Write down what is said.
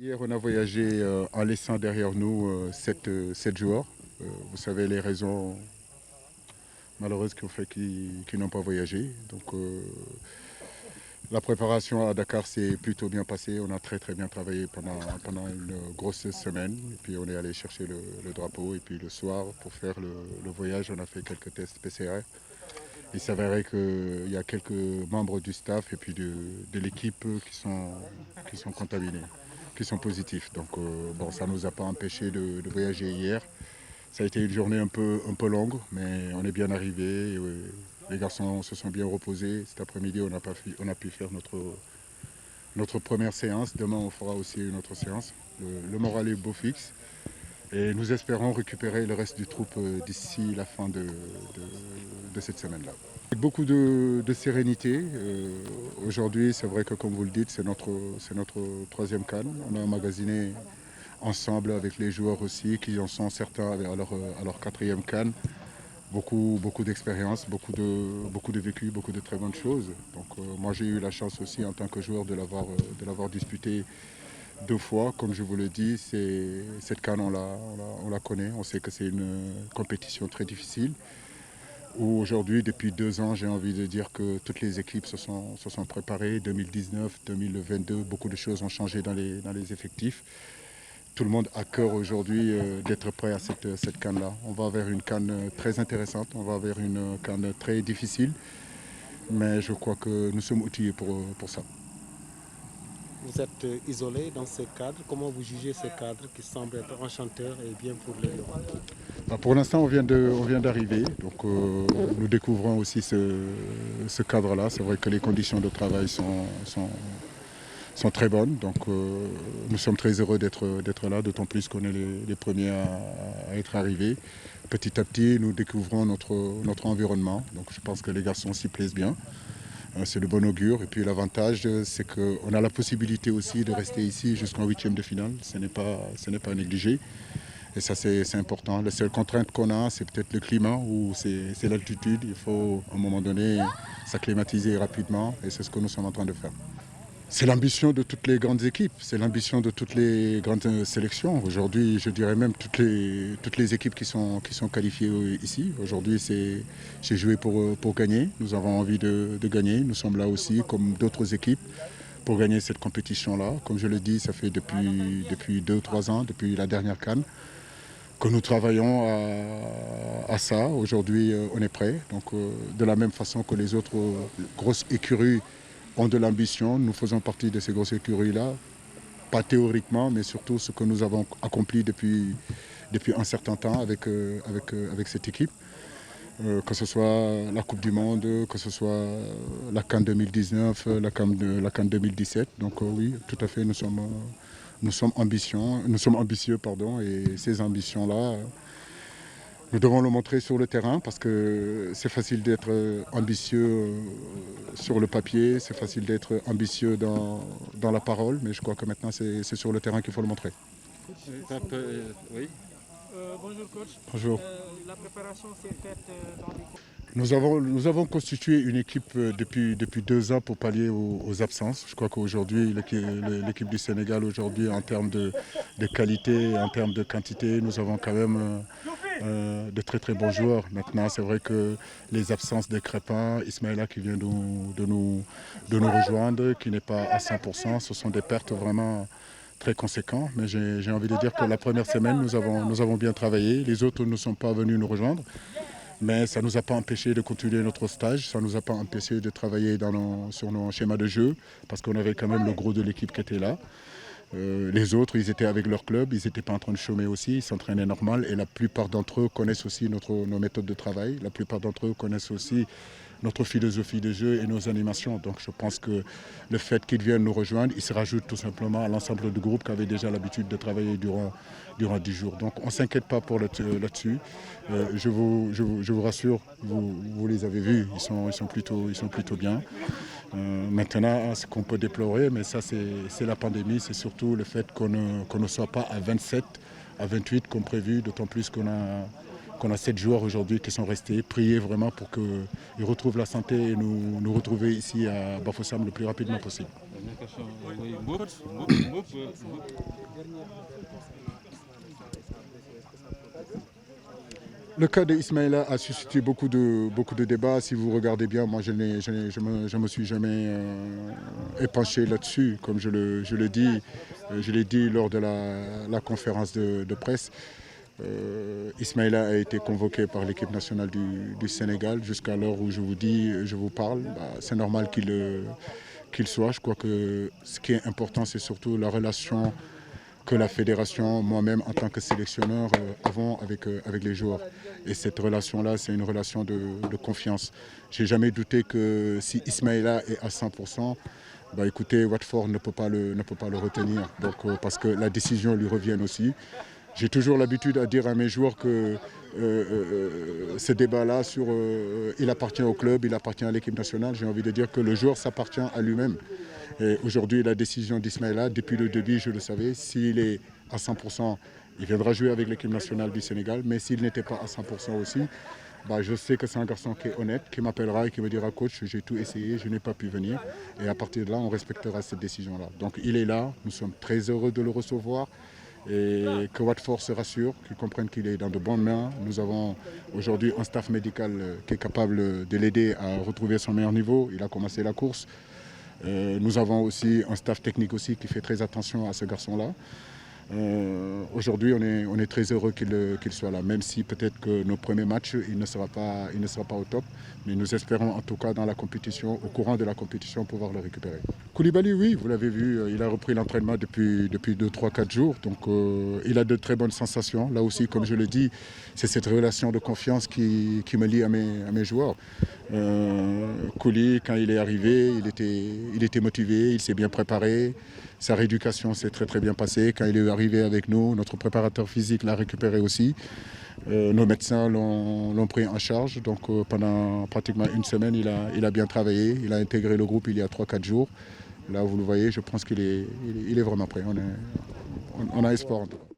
Hier, on a voyagé en laissant derrière nous sept joueurs. Vous savez les raisons malheureuses qui ont fait qu'ils n'ont pas voyagé. Donc, la préparation à Dakar s'est plutôt bien passée. On a très bien travaillé pendant une grosse semaine. Et puis on est allé chercher le drapeau. Et puis le soir, pour faire le voyage, on a fait quelques tests PCR. Il s'avérait qu'il y a quelques membres du staff et puis de l'équipe qui sont contaminés, qui sont positifs. Donc bon, ça ne nous a pas empêché de voyager hier. Ça a été une journée un peu longue, mais on est bien arrivé. Les garçons se sont bien reposés. Cet après-midi, on a pu faire notre première séance. Demain, on fera aussi une autre séance. Le moral est beau fixe. Et nous espérons récupérer le reste du troupe d'ici la fin de cette semaine-là. Avec beaucoup de sérénité. Aujourd'hui, c'est vrai que comme vous le dites, c'est notre troisième CAN. On a emmagasiné ensemble avec les joueurs aussi, qui en sont certains à leur quatrième CAN. Beaucoup d'expérience, beaucoup de vécu, beaucoup de très bonnes choses. Donc moi j'ai eu la chance aussi en tant que joueur de l'avoir disputé deux fois. Comme je vous le dis, cette CAN on la connaît, on sait que c'est une compétition très difficile. Où aujourd'hui, depuis 2 ans, j'ai envie de dire que toutes les équipes se sont préparées. 2019, 2022, beaucoup de choses ont changé dans les effectifs. Tout le monde a cœur aujourd'hui d'être prêt à cette CAN-là. On va vers une CAN très intéressante, on va vers une CAN très difficile, mais je crois que nous sommes outillés pour ça. Vous êtes isolé dans ce cadre. Comment vous jugez ce cadre qui semble être enchanteur et bien pour les Levant? Pour l'instant, on vient d'arriver, donc nous découvrons aussi ce cadre-là. C'est vrai que les conditions de travail sont très bonnes, donc nous sommes très heureux d'être là, d'autant plus qu'on est les premiers à être arrivés. Petit à petit, nous découvrons notre environnement, donc je pense que les garçons s'y plaisent bien. C'est de bon augure. Et puis l'avantage, c'est qu'on a la possibilité aussi de rester ici jusqu'en huitième de finale. Ce n'est pas négligé. Et ça, c'est important. La seule contrainte qu'on a, c'est peut-être le climat ou c'est l'altitude. Il faut, à un moment donné, s'acclimatiser rapidement. Et c'est ce que nous sommes en train de faire. C'est l'ambition de toutes les grandes équipes, c'est l'ambition de toutes les grandes sélections. Aujourd'hui, je dirais même toutes les équipes qui sont qualifiées ici. Aujourd'hui, j'ai joué pour gagner. Nous avons envie de gagner. Nous sommes là aussi, comme d'autres équipes, pour gagner cette compétition-là. Comme je le dis, ça fait depuis 2 ou 3 ans, depuis la dernière CAN, que nous travaillons à ça. Aujourd'hui, on est prêt. Donc, de la même façon que les autres grosses écuries ont de l'ambition, nous faisons partie de ces grosses écuries-là, pas théoriquement, mais surtout ce que nous avons accompli depuis un certain temps avec cette équipe. Que ce soit la Coupe du Monde, que ce soit la CAN 2019, la CAN 2017. Donc oui, tout à fait, nous sommes ambitieux, pardon, et ces ambitions-là, nous devons le montrer sur le terrain parce que c'est facile d'être ambitieux sur le papier, c'est facile d'être ambitieux dans la parole, mais je crois que maintenant c'est sur le terrain qu'il faut le montrer. Oui. Bonjour coach. Bonjour. La préparation s'est faite dans des... Nous avons constitué une équipe depuis 2 ans pour pallier aux absences. Je crois qu'aujourd'hui, l'équipe du Sénégal, aujourd'hui, en termes de qualité, en termes de quantité, nous avons quand même de très bons joueurs. Maintenant, c'est vrai que les absences de Crépin, Ismaïla qui vient de nous rejoindre, qui n'est pas à 100%, ce sont des pertes vraiment très conséquentes. Mais j'ai envie de dire que la première semaine, nous avons bien travaillé. Les autres ne sont pas venus nous rejoindre. Mais ça ne nous a pas empêché de continuer notre stage, ça ne nous a pas empêché de travailler sur nos schémas de jeu, parce qu'on avait quand même le gros de l'équipe qui était là. Les autres, ils étaient avec leur club, ils n'étaient pas en train de chômer aussi, ils s'entraînaient normal et la plupart d'entre eux connaissent aussi nos méthodes de travail, la plupart d'entre eux connaissent aussi notre philosophie de jeu et nos animations. Donc je pense que le fait qu'ils viennent nous rejoindre, ils se rajoutent tout simplement à l'ensemble du groupe qui avait déjà l'habitude de travailler durant 10 jours. Donc on ne s'inquiète pas là-dessus. Je vous rassure, vous les avez vus, ils sont plutôt bien. Maintenant, ce qu'on peut déplorer, mais ça c'est la pandémie, c'est surtout le fait qu'on ne soit pas à 27, à 28 comme prévu, d'autant plus qu'on a 7 joueurs aujourd'hui qui sont restés. Prier vraiment pour qu'ils retrouvent la santé et nous retrouver ici à Bafoussam le plus rapidement possible. Dernière question. Oui, Mboup. Le cas d'Ismaïla a suscité beaucoup de débats. Si vous regardez bien, moi je ne me suis jamais épanché là-dessus, comme je le dis. Je l'ai dit lors de la conférence de presse. Ismaïla a été convoqué par l'équipe nationale du Sénégal jusqu'à l'heure où je vous parle. C'est normal qu'il soit. Je crois que ce qui est important, c'est surtout la relation que la fédération, moi-même en tant que sélectionneur, avons avec les joueurs. Et cette relation-là, c'est une relation de confiance. J'ai jamais douté que si Ismaïla est à 100%, écoutez, Watford ne peut pas le retenir. Donc, parce que la décision lui revient aussi. J'ai toujours l'habitude à dire à mes joueurs que ce débat-là sur il appartient au club, il appartient à l'équipe nationale, j'ai envie de dire que le joueur s'appartient à lui-même. Et aujourd'hui, la décision d'Ismaïla, depuis le début, je le savais, s'il est à 100%, il viendra jouer avec l'équipe nationale du Sénégal, mais s'il n'était pas à 100% aussi, je sais que c'est un garçon qui est honnête, qui m'appellera et qui me dira « Coach, j'ai tout essayé, je n'ai pas pu venir ». Et à partir de là, on respectera cette décision-là. Donc il est là, nous sommes très heureux de le recevoir. Et que Watford se rassure, qu'il comprenne qu'il est dans de bonnes mains. Nous avons aujourd'hui un staff médical qui est capable de l'aider à retrouver son meilleur niveau. Il a commencé la course. Nous avons aussi un staff technique aussi qui fait très attention à ce garçon-là. Aujourd'hui, on est très heureux qu'il soit là, même si peut-être que nos premiers matchs, il ne sera pas au top. Mais nous espérons en tout cas dans la compétition, au courant de la compétition, pouvoir le récupérer. Koulibaly, oui, vous l'avez vu, il a repris l'entraînement depuis 2, 3, 4 jours. Donc il a de très bonnes sensations. Là aussi, comme je le dis, c'est cette relation de confiance qui me lie à mes joueurs. Kouli, quand il est arrivé, il était motivé, il s'est bien préparé. Sa rééducation s'est très bien passée. Quand il est arrivé avec nous, notre préparateur physique l'a récupéré aussi. Nos médecins l'ont pris en charge. Donc pendant pratiquement une semaine, il a bien travaillé. Il a intégré le groupe il y a 3, 4 jours. Là, vous le voyez, je pense qu'il est vraiment prêt. On a espoir en tout cas.